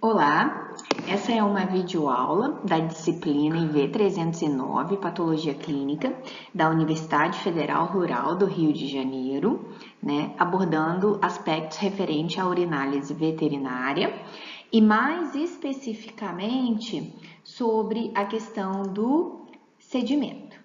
Olá, essa é uma videoaula da disciplina IV309, Patologia Clínica, da Universidade Federal Rural do Rio de Janeiro, abordando aspectos referentes à urinálise veterinária e mais especificamente sobre a questão do sedimento.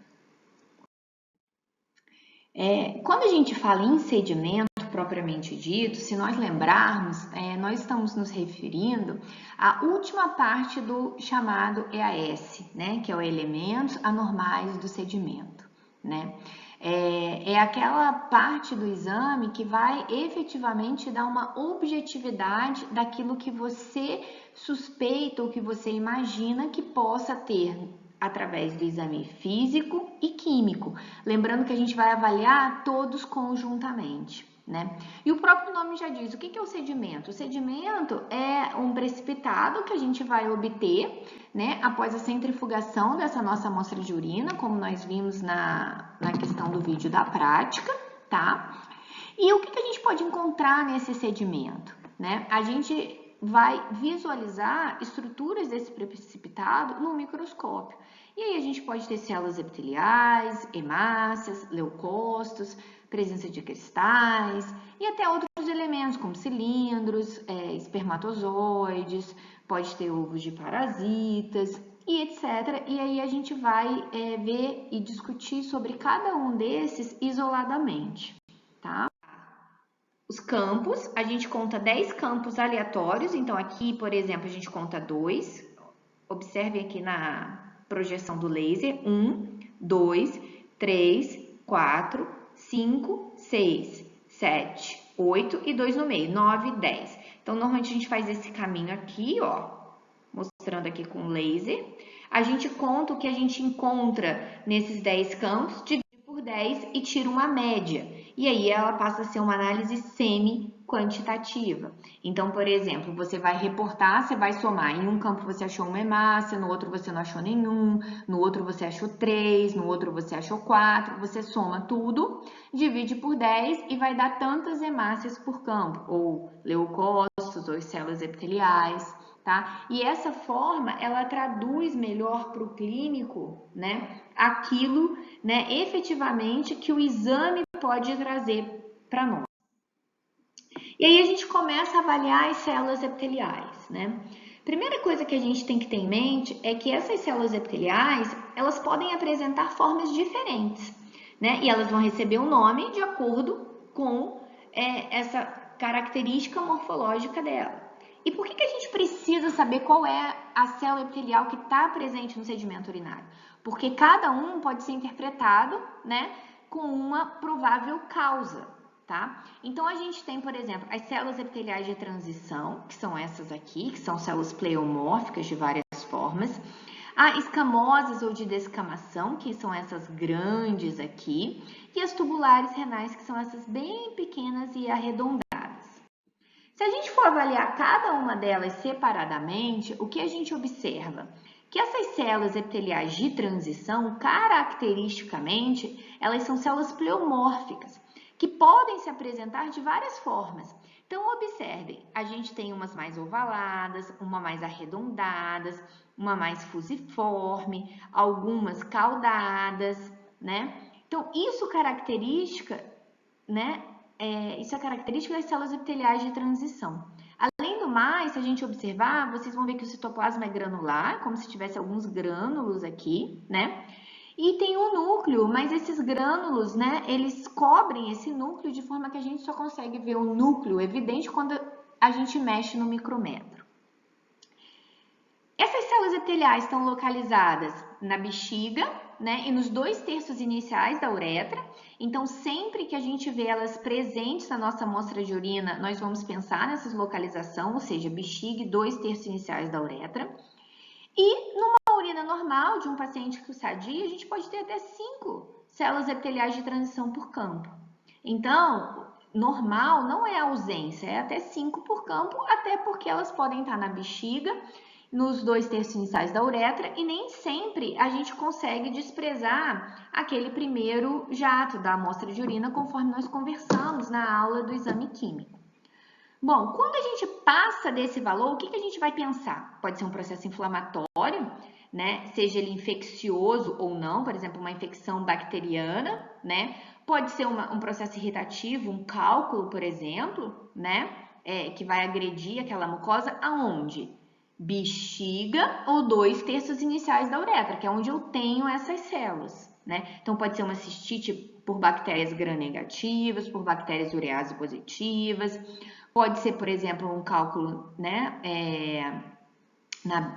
Quando a gente fala em sedimento propriamente dito, se nós lembrarmos, nós estamos nos referindo à última parte do chamado EAS, que é o elementos anormais do sedimento, É aquela parte do exame que vai efetivamente dar uma objetividade daquilo que você suspeita ou que você imagina que possa ter através do exame físico e químico. Lembrando que a gente vai avaliar todos conjuntamente. E o próprio nome já diz, o que é o sedimento? O sedimento é um precipitado que a gente vai obter, após a centrifugação dessa nossa amostra de urina, como nós vimos na questão do vídeo da prática, tá? E o que a gente pode encontrar nesse sedimento? A gente vai visualizar estruturas desse precipitado no microscópio. E aí a gente pode ter células epiteliais, hemácias, leucócitos, presença de cristais e até outros elementos como cilindros, espermatozoides, pode ter ovos de parasitas e etc. E aí a gente vai ver e discutir sobre cada um desses isoladamente, tá? Os campos, a gente conta 10 campos aleatórios, então aqui, por exemplo, a gente conta 2. Observem aqui na projeção do laser: 1, 2, 3, 4, 5, 6, 7, 8 e 2 no meio, 9, 10. Então, normalmente a gente faz esse caminho aqui, ó, mostrando aqui com o laser. A gente conta o que a gente encontra nesses 10 campos, divide por 10 e tira uma média. E aí ela passa a ser uma análise semi-quantitativa. Então, por exemplo, você vai reportar, você vai somar. Em um campo você achou uma hemácia, no outro você não achou nenhum, no outro você achou 3, no outro você achou 4. Você soma tudo, divide por 10 e vai dar tantas hemácias por campo, ou leucócitos, ou células epiteliais. Tá? E essa forma, ela traduz melhor para o clínico, aquilo, efetivamente que o exame pode trazer para nós. E aí a gente começa a avaliar as células epiteliais, Primeira coisa que a gente tem que ter em mente é que essas células epiteliais, elas podem apresentar formas diferentes, E elas vão receber um nome de acordo com essa característica morfológica dela. E por que a gente precisa saber qual é a célula epitelial que está presente no sedimento urinário? Porque cada um pode ser interpretado, com uma provável causa, tá? Então, a gente tem, por exemplo, as células epiteliais de transição, que são essas aqui, que são células pleomórficas de várias formas. Há escamosas ou de descamação, que são essas grandes aqui. E as tubulares renais, que são essas bem pequenas e arredondadas. Se a gente for avaliar cada uma delas separadamente, o que a gente observa? Que essas células epiteliais de transição, caracteristicamente, elas são células pleomórficas, que podem se apresentar de várias formas. Então, observem, a gente tem umas mais ovaladas, uma mais arredondadas, uma mais fusiforme, algumas caudadas, Então, isso característica, isso é característica das células epiteliais de transição. Além do mais, se a gente observar, vocês vão ver que o citoplasma é granular, como se tivesse alguns grânulos aqui, E tem um núcleo, mas esses grânulos, eles cobrem esse núcleo de forma que a gente só consegue ver o núcleo evidente quando a gente mexe no micrometro. Essas células epiteliais estão localizadas na bexiga, e nos 2/3 iniciais da uretra. Então, sempre que a gente vê elas presentes na nossa amostra de urina, nós vamos pensar nessas localização, ou seja, bexiga e 2/3 iniciais da uretra. E numa urina normal de um paciente sadio, a gente pode ter até 5 células epiteliais de transição por campo. Então, normal não é ausência, é até 5 por campo, até porque elas podem estar na bexiga, nos 2/3 iniciais da uretra, e nem sempre a gente consegue desprezar aquele primeiro jato da amostra de urina, conforme nós conversamos na aula do exame químico. Bom, quando a gente passa passa desse valor, o que a gente vai pensar? Pode ser um processo inflamatório, né? Seja ele infeccioso ou não, por exemplo, uma infecção bacteriana, né? Pode ser um processo irritativo, um cálculo, por exemplo, né? Que vai agredir aquela mucosa aonde? Bexiga ou 2/3 iniciais da uretra, que é onde eu tenho essas células, né? Então, pode ser uma cistite por bactérias gram-negativas, por bactérias urease positivas, pode ser, por exemplo, um cálculo, né,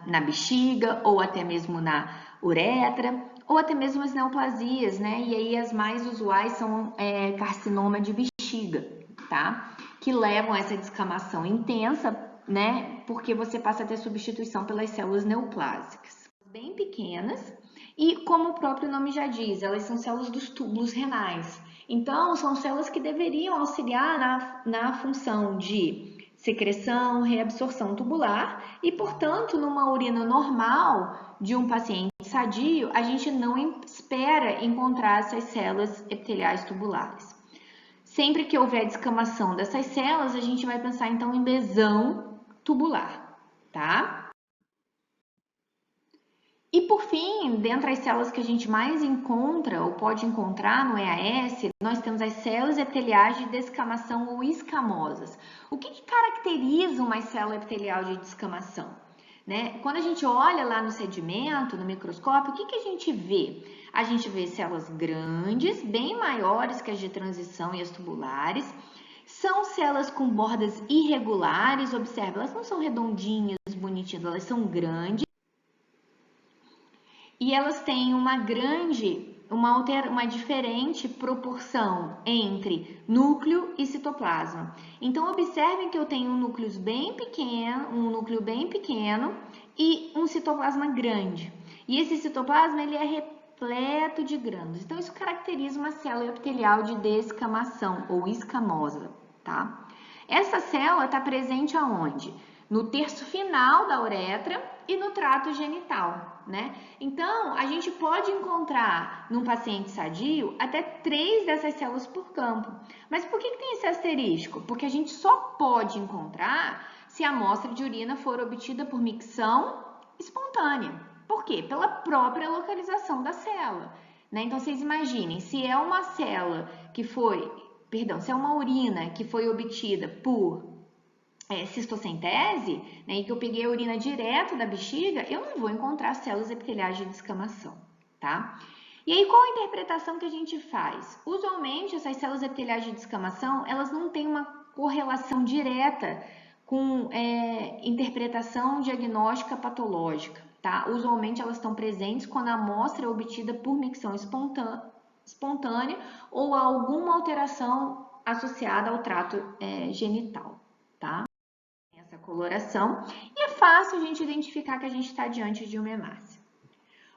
na bexiga, ou até mesmo na uretra, ou até mesmo as neoplasias, né? E aí as mais usuais são carcinoma de bexiga, tá? Que levam a essa descamação intensa, né? Porque você passa a ter substituição pelas células neoplásicas. Bem pequenas, e como o próprio nome já diz, elas são células dos túbulos renais. Então, são células que deveriam auxiliar na função de secreção, reabsorção tubular e, portanto, numa urina normal de um paciente sadio, a gente não espera encontrar essas células epiteliais tubulares. Sempre que houver descamação dessas células, a gente vai pensar então em lesão tubular, tá? E por fim, dentre as células que a gente mais encontra ou pode encontrar no EAS, nós temos as células epiteliais de descamação ou escamosas. O que caracteriza uma célula epitelial de descamação? Né? Quando a gente olha lá no sedimento, no microscópio, o que a gente vê? A gente vê células grandes, bem maiores que as de transição e as tubulares. São células com bordas irregulares, observe, elas não são redondinhas, bonitinhas, elas são grandes. E elas têm uma diferente proporção entre núcleo e citoplasma. Então, observem que eu tenho um núcleo bem pequeno e um citoplasma grande. E esse citoplasma ele é repleto de grânulos. Então, isso caracteriza uma célula epitelial de descamação ou escamosa, tá? Essa célula está presente aonde? No terço final da uretra e no trato genital, né? Então, a gente pode encontrar num paciente sadio até 3 dessas células por campo. Mas por que tem esse asterisco? Porque a gente só pode encontrar se a amostra de urina for obtida por micção espontânea. Por quê? Pela própria localização da célula, né? Então, vocês imaginem, se é uma célula que foi, se é uma urina que foi obtida por cistocentese, né, e que eu peguei a urina direto da bexiga, eu não vou encontrar células epiteliais de descamação, tá? E aí, qual a interpretação que a gente faz? Usualmente, essas células epiteliais de descamação, elas não têm uma correlação direta com interpretação diagnóstica patológica, tá? Usualmente, elas estão presentes quando a amostra é obtida por micção espontânea ou alguma alteração associada ao trato genital, tá? Essa coloração, e é fácil a gente identificar que a gente está diante de uma hemácia.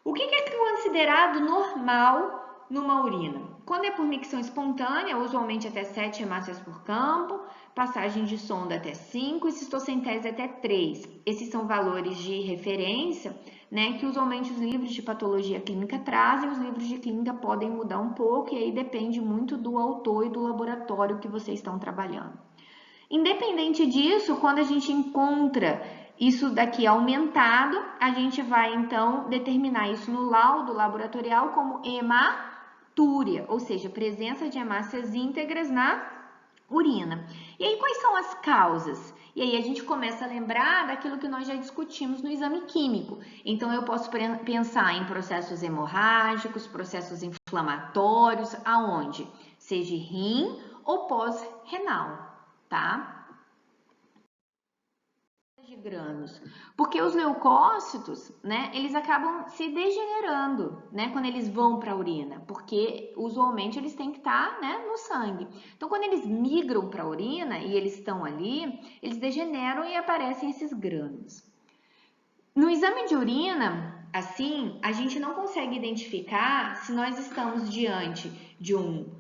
O que é considerado normal numa urina? Quando é por micção espontânea, usualmente até 7 hemácias por campo, passagem de sonda até 5 e cistocentese até 3. Esses são valores de referência, né, que usualmente os livros de patologia clínica trazem, os livros de clínica podem mudar um pouco, e aí depende muito do autor e do laboratório que vocês estão trabalhando. Independente disso, quando a gente encontra isso daqui aumentado, a gente vai então determinar isso no laudo laboratorial como hematúria, ou seja, presença de hemácias íntegras na urina. E aí, quais são as causas? E aí a gente começa a lembrar daquilo que nós já discutimos no exame químico. Então, eu posso pensar em processos hemorrágicos, processos inflamatórios, aonde? Seja rim ou pós-renal. Tá? De grãos, porque os leucócitos, né, eles acabam se degenerando, né, quando eles vão para a urina, porque usualmente eles têm que estar, né, no sangue. Então, quando eles migram para a urina e eles estão ali, eles degeneram e aparecem esses grãos. No exame de urina, assim, a gente não consegue identificar se nós estamos diante de um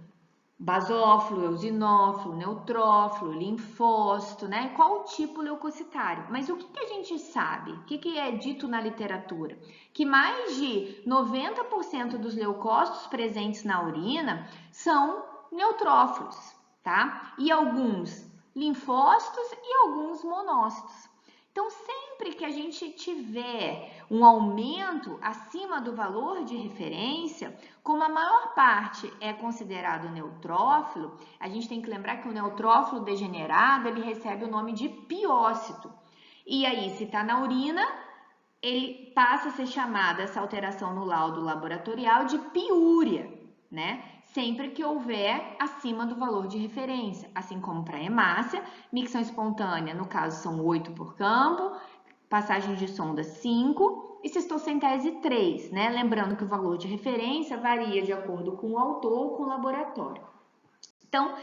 basófilo, eosinófilo, neutrófilo, linfócito, né? Qual o tipo leucocitário? Mas o que a gente sabe? O que é dito na literatura? Que mais de 90% dos leucócitos presentes na urina são neutrófilos, tá? E alguns linfócitos e alguns monócitos. Então, sempre que a gente tiver um aumento acima do valor de referência, como a maior parte é considerado neutrófilo, a gente tem que lembrar que o neutrófilo degenerado, ele recebe o nome de piócito. E aí, se está na urina, ele passa a ser chamada, essa alteração no laudo laboratorial, de piúria, né? Sempre que houver acima do valor de referência, assim como para hemácia, micção espontânea, no caso são 8 por campo, passagem de sonda 5 e cistocentese 3, né? Lembrando que o valor de referência varia de acordo com o autor ou com o laboratório. Então,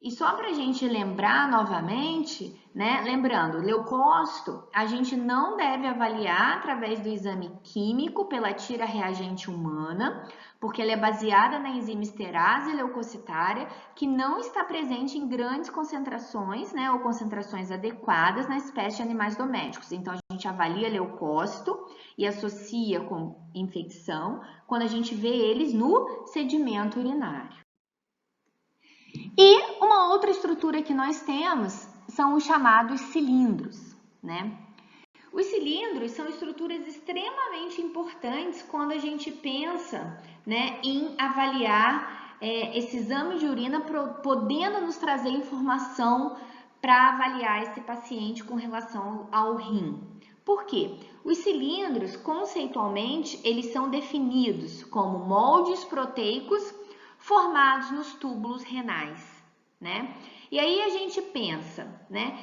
e só para a gente lembrar novamente, né? Lembrando, leucócito a gente não deve avaliar através do exame químico pela tira reagente humana, porque ela é baseada na enzima esterase leucocitária, que não está presente em grandes concentrações, né? Ou concentrações adequadas na espécie de animais domésticos. Então, a gente avalia leucócito e associa com infecção quando a gente vê eles no sedimento urinário. E uma outra estrutura que nós temos são os chamados cilindros, né? Os cilindros são estruturas extremamente importantes quando a gente pensa, né, em avaliar esse exame de urina, podendo nos trazer informação para avaliar esse paciente com relação ao rim. Por quê? Os cilindros, conceitualmente, eles são definidos como moldes proteicos formados nos túbulos renais, né? E aí a gente pensa, né?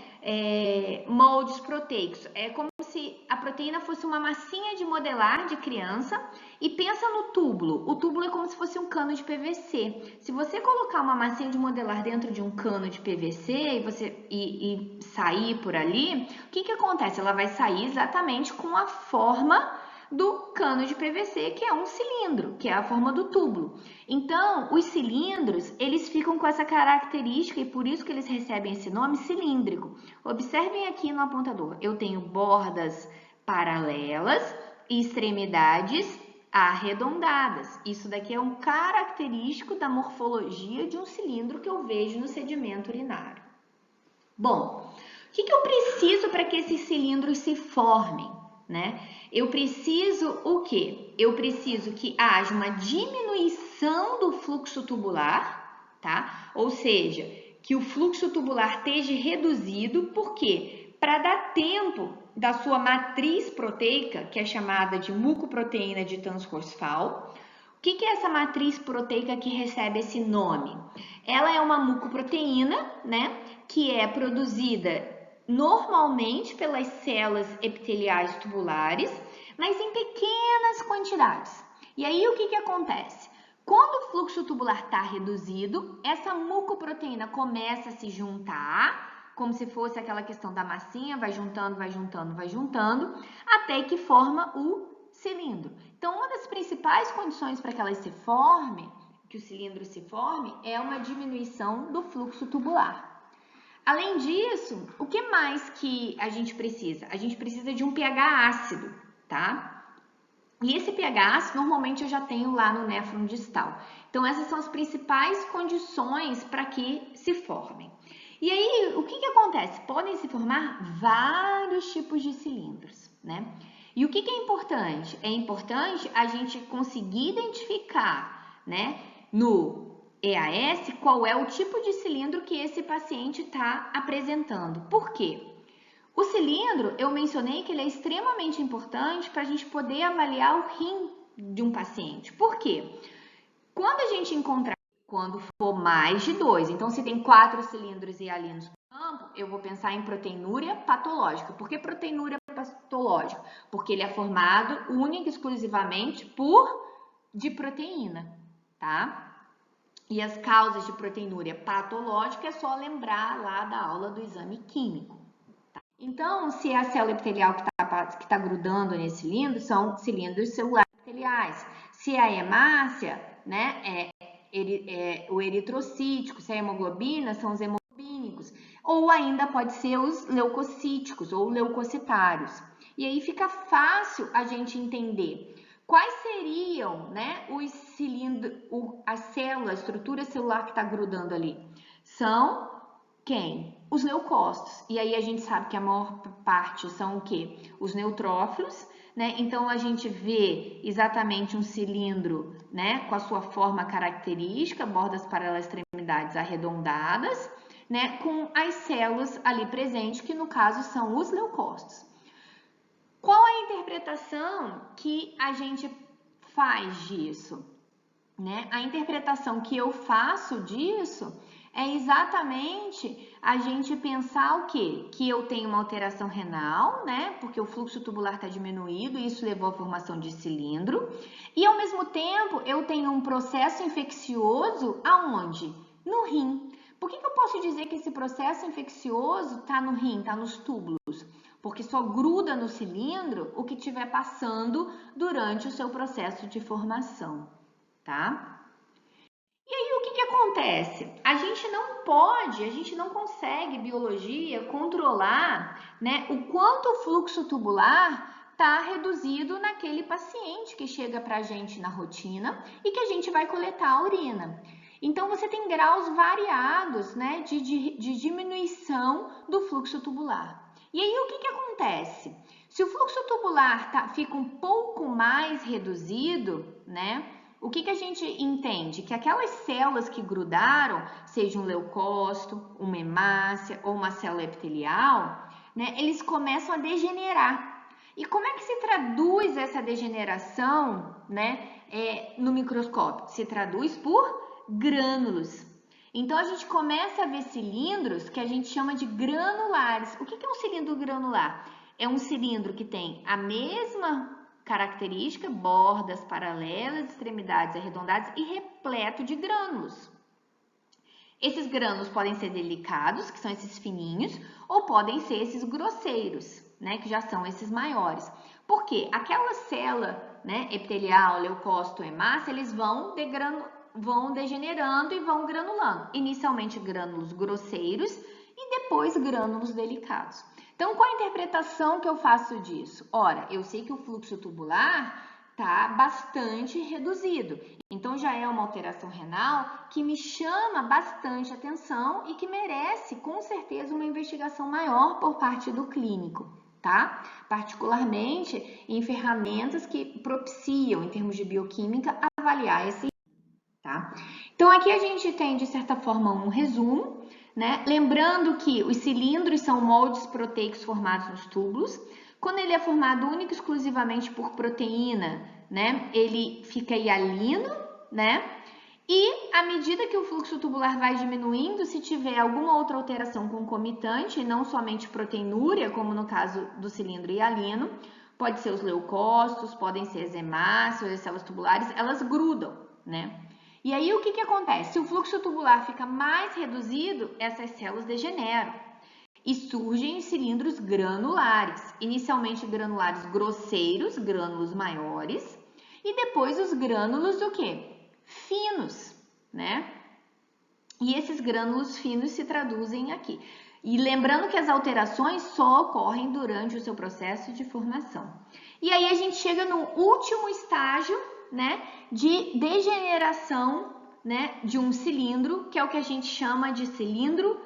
Moldes proteicos, é como se a proteína fosse uma massinha de modelar de criança e pensa no túbulo. O túbulo é como se fosse um cano de PVC. Se você colocar uma massinha de modelar dentro de um cano de PVC e sair por ali, o que acontece? Ela vai sair exatamente com a forma do cano de PVC, que é um cilindro, que é a forma do túbulo. Então, os cilindros, eles ficam com essa característica e por isso que eles recebem esse nome cilíndrico. Observem aqui no apontador, eu tenho bordas paralelas e extremidades arredondadas. Isso daqui é um característico da morfologia de um cilindro que eu vejo no sedimento urinário. Bom, o que eu preciso para que esses cilindros se formem, né? Eu preciso o quê? Eu preciso que haja uma diminuição do fluxo tubular, tá? Ou seja, que o fluxo tubular esteja reduzido, por quê? Para dar tempo da sua matriz proteica, que é chamada de mucoproteína de Tans-Horsfall. O que é essa matriz proteica que recebe esse nome? Ela é uma mucoproteína, né? Que é produzida normalmente pelas células epiteliais tubulares, mas em pequenas quantidades. E aí o que acontece? Quando o fluxo tubular está reduzido, essa mucoproteína começa a se juntar, como se fosse aquela questão da massinha, vai juntando, vai juntando, vai juntando, até que forma o cilindro. Então, uma das principais condições para que elas se formem, que o cilindro se forme, é uma diminuição do fluxo tubular. Além disso, o que mais que a gente precisa? A gente precisa de um pH ácido, tá? E esse pH ácido, normalmente eu já tenho lá no néfron distal. Então, essas são as principais condições para que se formem. E aí, o que acontece? Podem se formar vários tipos de cilindros, né? E o que é importante? É importante a gente conseguir identificar, né, no EAS, qual é o tipo de cilindro que esse paciente está apresentando. Por quê? O cilindro, eu mencionei que ele é extremamente importante para a gente poder avaliar o rim de um paciente. Por quê? Quando a gente encontrar, quando for mais de 2, então se tem 4 cilindros hialinos por campo, eu vou pensar em proteinúria patológica. Por que proteinúria patológica? Porque ele é formado única e exclusivamente de proteína, tá? E as causas de proteinúria patológica é só lembrar lá da aula do exame químico. Tá? Então, se é a célula epitelial que está grudando nesse cilindro, são cilindros celulares epiteliais. Se é a hemácia, né, o eritrocítico. Se é a hemoglobina, são os hemoglobínicos. Ou ainda pode ser os leucocíticos ou leucocitários. E aí fica fácil a gente entender quais seriam, né, os cilindros, a célula, a estrutura celular que está grudando ali. São Quem? Os leucócitos. E aí a gente sabe que a maior parte são o quê? Os neutrófilos, né? Então a gente vê exatamente um cilindro, né, com a sua forma característica, bordas paralelas, extremidades arredondadas, né, com as células ali presentes, que no caso são os leucócitos. Qual a interpretação que a gente faz disso? Né? A interpretação que eu faço disso é exatamente a gente pensar o quê? Que eu tenho uma alteração renal, né? Porque o fluxo tubular está diminuído e isso levou à formação de cilindro. E ao mesmo tempo eu tenho um processo infeccioso aonde? No rim. Por que eu posso dizer que esse processo infeccioso está no rim, está nos túbulos? Porque só gruda no cilindro o que estiver passando durante o seu processo de formação, tá? E aí, o que acontece? A gente não consegue, biologia, controlar, né, o quanto o fluxo tubular está reduzido naquele paciente que chega para a gente na rotina e que a gente vai coletar a urina. Então, você tem graus variados, né, de diminuição do fluxo tubular. E aí, o que acontece? Se o fluxo tubular fica um pouco mais reduzido, né, o que a gente entende? Que aquelas células que grudaram, seja um leucócito, uma hemácia ou uma célula epitelial, né, eles começam a degenerar. E como é que se traduz essa degeneração, né, no microscópio? Se traduz por grânulos. Então, a gente começa a ver cilindros que a gente chama de granulares. O que é um cilindro granular? É um cilindro que tem a mesma característica, bordas paralelas, extremidades arredondadas e repleto de grânulos. Esses grânulos podem ser delicados, que são esses fininhos, ou podem ser esses grosseiros, né, que já são esses maiores. Por quê? Aquela célula, né, epitelial, leucócito, hemácia, eles vão degenerando e vão granulando. Inicialmente grânulos grosseiros e depois grânulos delicados. Então, qual a interpretação que eu faço disso? Ora, eu sei que o fluxo tubular está bastante reduzido. Então, já é uma alteração renal que me chama bastante atenção e que merece, com certeza, uma investigação maior por parte do clínico, tá? Particularmente em ferramentas que propiciam, em termos de bioquímica, avaliar esse, tá? Então, aqui a gente tem, de certa forma, um resumo, né? Lembrando que os cilindros são moldes proteicos formados nos túbulos. Quando ele é formado única e exclusivamente por proteína, né, ele fica hialino, né? E à medida que o fluxo tubular vai diminuindo, se tiver alguma outra alteração concomitante, não somente proteinúria, como no caso do cilindro hialino, pode ser os leucócitos, podem ser as hemácias, as células tubulares, elas grudam, né? E aí o que acontece? Se o fluxo tubular fica mais reduzido, essas células degeneram e surgem os cilindros granulares. Inicialmente granulares grosseiros, grânulos maiores, e depois os grânulos o quê? Finos, né? E esses grânulos finos se traduzem aqui. E lembrando que as alterações só ocorrem durante o seu processo de formação. E aí a gente chega no último estágio, né, de degeneração, né, de um cilindro, que é o que a gente chama de cilindro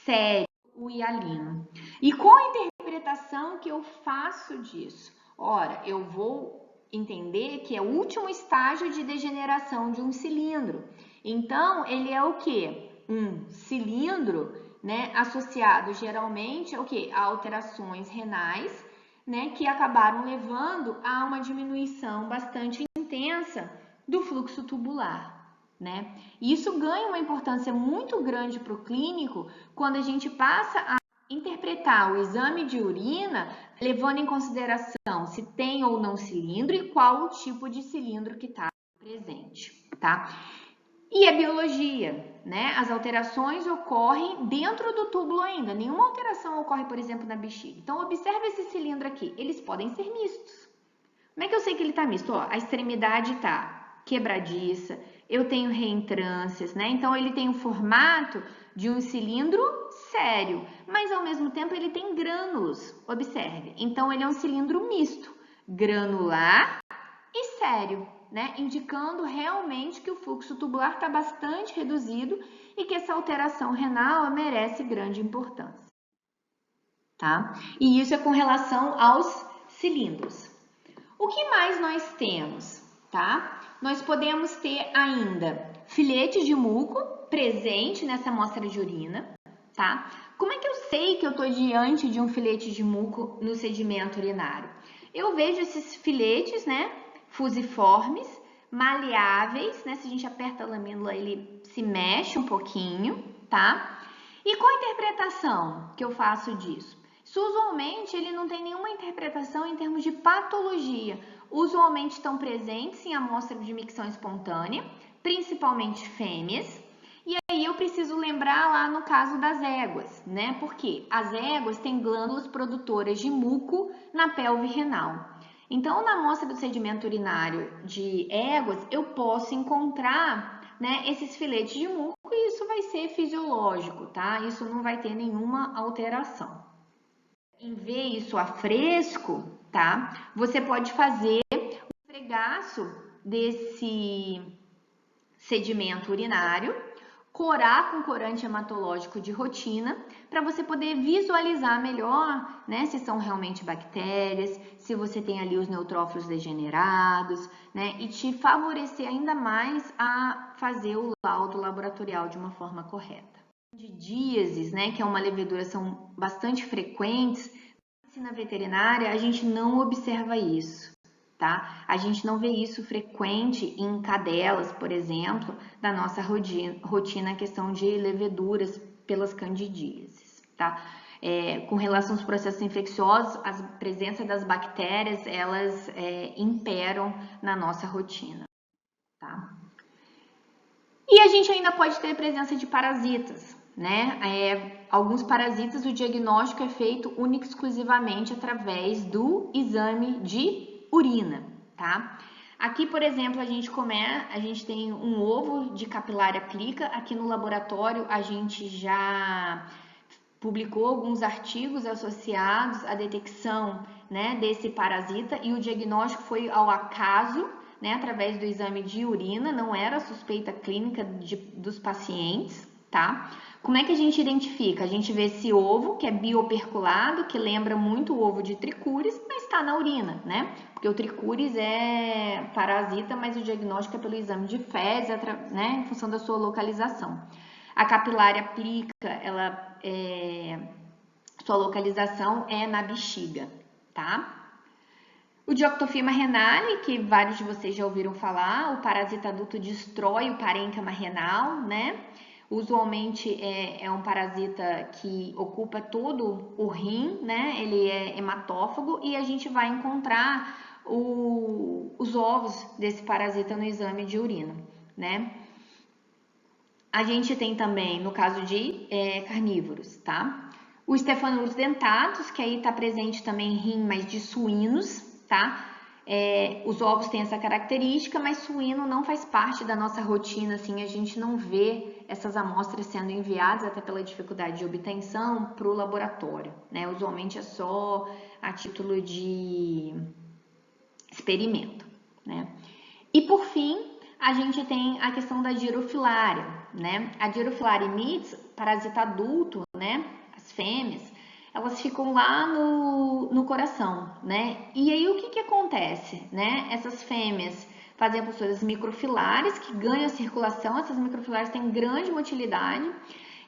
sério, o hialino. E qual a interpretação que eu faço disso? Ora, eu vou entender que é o último estágio de degeneração de um cilindro. Então, ele é o quê? Um cilindro, né, associado geralmente ao quê? A alterações renais, né, que acabaram levando a uma diminuição bastante intensa do fluxo tubular, né? E isso ganha uma importância muito grande para o clínico quando a gente passa a interpretar o exame de urina, levando em consideração se tem ou não cilindro e qual o tipo de cilindro que está presente, tá? E a biologia, né? As alterações ocorrem dentro do túbulo ainda. Nenhuma alteração ocorre, por exemplo, na bexiga. Então, observe esse cilindro aqui. Eles podem ser mistos. Como é que eu sei que ele está misto? Ó, a extremidade está quebradiça, eu tenho reentrâncias, né? Então, ele tem o formato de um cilindro sério, mas ao mesmo tempo ele tem grânulos. Observe. Então, ele é um cilindro misto, granular e sério. né? Indicando realmente que o fluxo tubular está bastante reduzido e que essa alteração renal merece grande importância, tá? E isso é com relação aos cilindros. O que mais nós temos, tá? Nós podemos ter ainda filete de muco presente nessa amostra de urina, tá? Como é que eu sei que eu estou diante de um filete de muco no sedimento urinário? Eu vejo esses filetes, né, fusiformes, maleáveis, né? Se a gente aperta a lamínula, ele se mexe um pouquinho, tá? E qual a interpretação que eu faço disso? Isso, usualmente, ele não tem nenhuma interpretação em termos de patologia. Usualmente estão presentes em amostra de micção espontânea, principalmente fêmeas. E aí eu preciso lembrar lá no caso das éguas, né? Porque as éguas têm glândulas produtoras de muco na pelve renal. Então, na amostra do sedimento urinário de éguas, eu posso encontrar, né, esses filetes de muco e isso vai ser fisiológico, tá? Isso não vai ter nenhuma alteração. Em ver isso a fresco, tá? Você pode fazer um esfregaço desse sedimento urinário, corar com corante hematológico de rotina, para você poder visualizar melhor, né, se são realmente bactérias, se você tem ali os neutrófilos degenerados, né, e te favorecer ainda mais a fazer o laudo laboratorial de uma forma correta. De díases, né, que é uma levedura, são bastante frequentes. Na medicina veterinária, a gente não observa isso, tá? A gente não vê isso frequente em cadelas, por exemplo, da nossa rotina, a questão de leveduras pelas candidíases, tá? Com relação aos processos infecciosos, a presença das bactérias, elas imperam na nossa rotina, tá? E a gente ainda pode ter presença de parasitas, né? Alguns parasitas, o diagnóstico é feito única e exclusivamente através do exame de urina, tá? Aqui, por exemplo, a gente tem um ovo de capilária plica. Aqui no laboratório a gente já publicou alguns artigos associados à detecção, né, desse parasita e o diagnóstico foi ao acaso, né, através do exame de urina, não era suspeita clínica dos pacientes, tá? Como é que a gente identifica? A gente vê esse ovo que é bioperculado, que lembra muito o ovo de tricúris, mas está na urina, né? Porque o tricúris é parasita, mas o diagnóstico é pelo exame de fezes, né, em função da sua localização. A capilária plica, sua localização é na bexiga, tá? O Dioctofirma renale, que vários de vocês já ouviram falar, o parasita adulto destrói o parênquima renal, né? Usualmente é um parasita que ocupa todo o rim, né? Ele é hematófago e a gente vai encontrar os ovos desse parasita no exame de urina, né? A gente tem também, no caso de carnívoros, tá? O Staphylococcus dentatus, que aí está presente também em rim, mas de suínos, tá? Os ovos têm essa característica, mas suíno não faz parte da nossa rotina, assim, a gente não vê essas amostras sendo enviadas, até pela dificuldade de obtenção, para o laboratório, né? Usualmente é só a título de experimento, né? E por fim, a gente tem a questão da Girofilária, né? A Girofilária mites, parasita adulto, né? As fêmeas, elas ficam lá no coração, né? E aí o que acontece, né? Essas fêmeas fazem posturas microfilárias que ganham circulação, essas microfilárias têm grande motilidade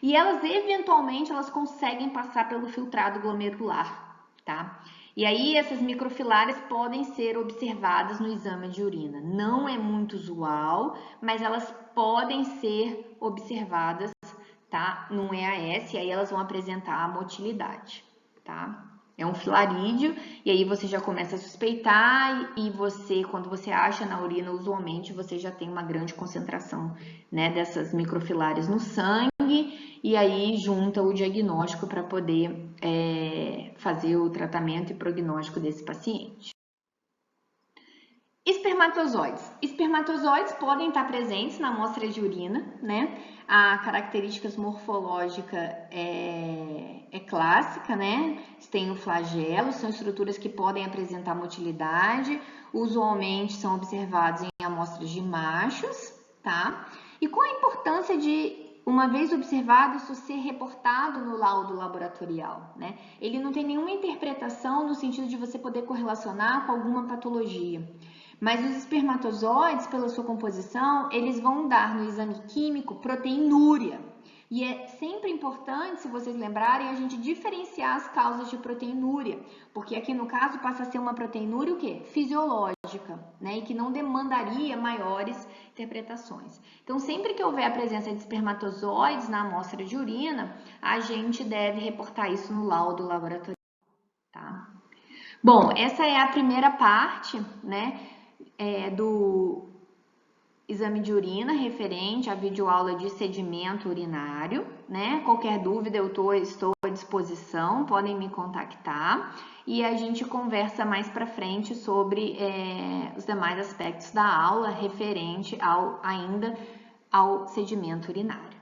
e elas eventualmente elas conseguem passar pelo filtrado glomerular, tá? E aí essas microfilárias podem ser observadas no exame de urina. Não é muito usual, mas elas podem ser observadas, tá? No EAS, e aí elas vão apresentar a motilidade, tá? É um filarídeo, e aí você já começa a suspeitar, e você, quando você acha na urina, usualmente você já tem uma grande concentração, né, dessas microfilárias no sangue, e aí junta o diagnóstico para poder fazer o tratamento e prognóstico desse paciente. Espermatozoides. Espermatozoides podem estar presentes na amostra de urina, né? A característica morfológica é clássica, né? Tem o flagelo, são estruturas que podem apresentar motilidade, usualmente são observados em amostras de machos, tá? E qual a importância de, uma vez observado, isso ser reportado no laudo laboratorial, né? Ele não tem nenhuma interpretação no sentido de você poder correlacionar com alguma patologia. Mas os espermatozoides, pela sua composição, eles vão dar no exame químico proteinúria. E é sempre importante, se vocês lembrarem, a gente diferenciar as causas de proteinúria, porque aqui no caso passa a ser uma proteinúria o quê? Fisiológica, né? E que não demandaria maiores interpretações. Então, sempre que houver a presença de espermatozoides na amostra de urina, a gente deve reportar isso no laudo laboratorial, tá? Bom, essa é a primeira parte, né, do exame de urina referente à videoaula de sedimento urinário, né? Qualquer dúvida eu estou à disposição, podem me contactar e a gente conversa mais para frente sobre os demais aspectos da aula referente ainda ao sedimento urinário.